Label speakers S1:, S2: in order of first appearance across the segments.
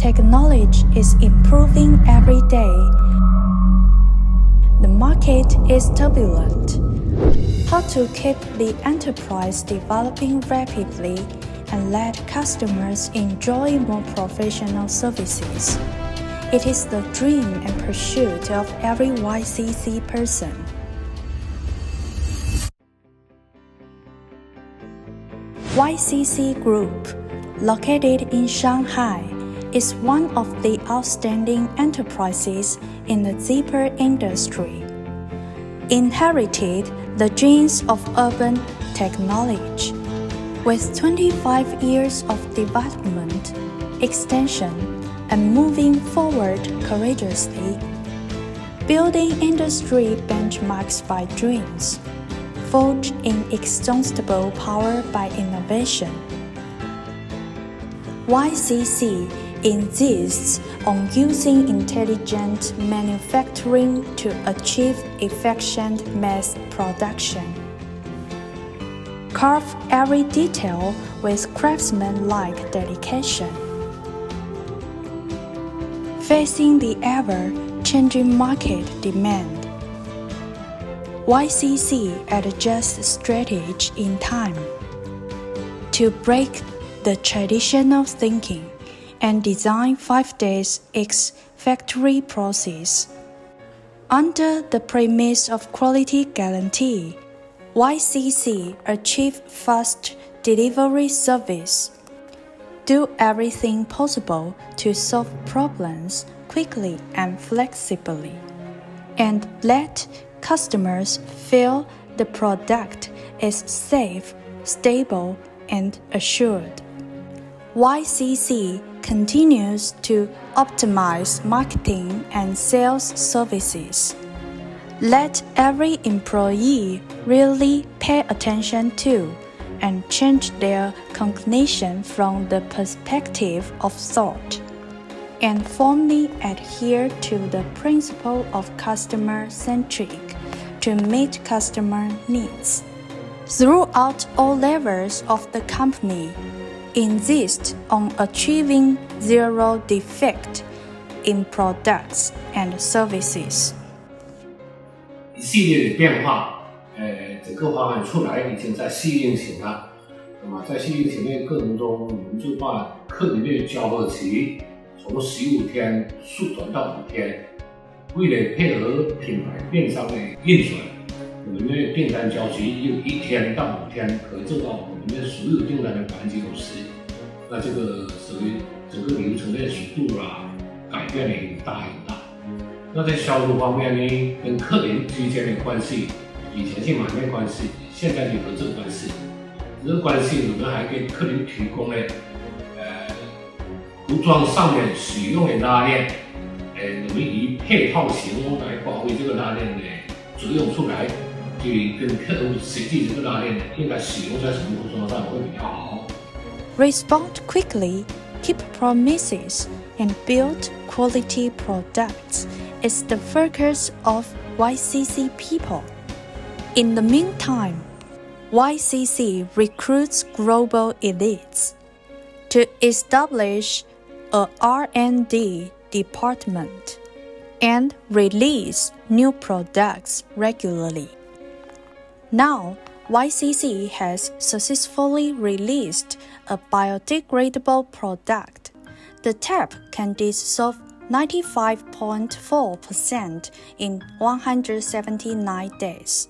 S1: Technology is improving every day. The market is turbulent. How to keep the enterprise developing rapidly and let customers enjoy more professional services? It is the dream and pursuit of every YCC person. YCC Group, located in Shanghai, is one of the outstanding enterprises in the zipper industry. Inherited the genes of urban technology, with 25 years of development, extension, and moving forward courageously, building industry benchmarks by dreams, forged inexhaustible power by innovation. YCC insists on using intelligent manufacturing to achieve efficient mass production. Carve every detail with craftsman-like dedication. Facing the ever-changing market demand, YCC adjusts strategy in time to break the traditional thinking and design 5 days X-factory process. Under the premise of quality guarantee, YCC achieve fast delivery service, do everything possible to solve problems quickly and flexibly, and let customers feel the product is safe, stable, and assured. YCC continues to optimize marketing and sales services. Let every employee really pay attention to and change their cognition from the perspective of thought, and firmly adhere to the principle of customer-centric to meet customer needs. Throughout all levels of the company, insist on achieving zero defect in products and services.
S2: 一系列的变化，整个方案出来已经在适应期了。那么在适应期的过程中，我们就把客人的交货期从15天缩短到5天。为了配合品牌电商的运转，我们的订单交期由1天到5天，可以做到我们的所有订单的50%。那这个属于整个流程的速度改变了很大。那在销售方面呢，跟客人之间的关系，以前是买卖关系，现在的合作关系。这个关系，我们还给客人提供了服装上面使用的拉链，我们以配套型来发挥这个拉链的作用出来，就跟客户实际这个拉链应该使用在什么服装上会比较好。
S1: Respond quickly, keep promises, and build quality products is the focus of YCC people. In the meantime, YCC recruits global elites to establish a R&D department and release new products regularly. Now, YCC has successfully released a biodegradable product. The tap can dissolve 95.4% in 179 days.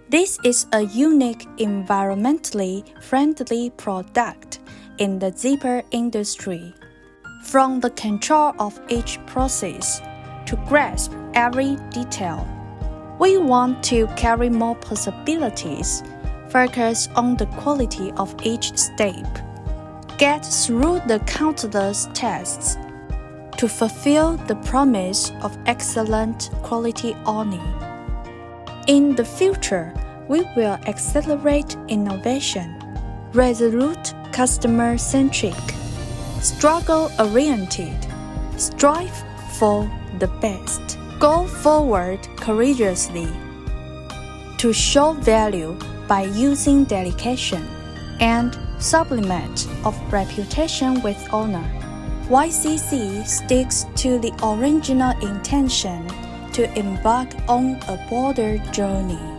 S1: This is a unique environmentally friendly product in the zipper industry. From the control of each process to grasp every detail, we want to carry more possibilities, focus on the quality of each step, get through the countless tests to fulfill the promise of excellent quality only. In the future, we will accelerate innovation, resolute customer-centric, struggle-oriented, strive for the best, go forward courageously, to show value by using dedication and sublimate of reputation with honor. YCC sticks to the original intention to embark on a broader journey.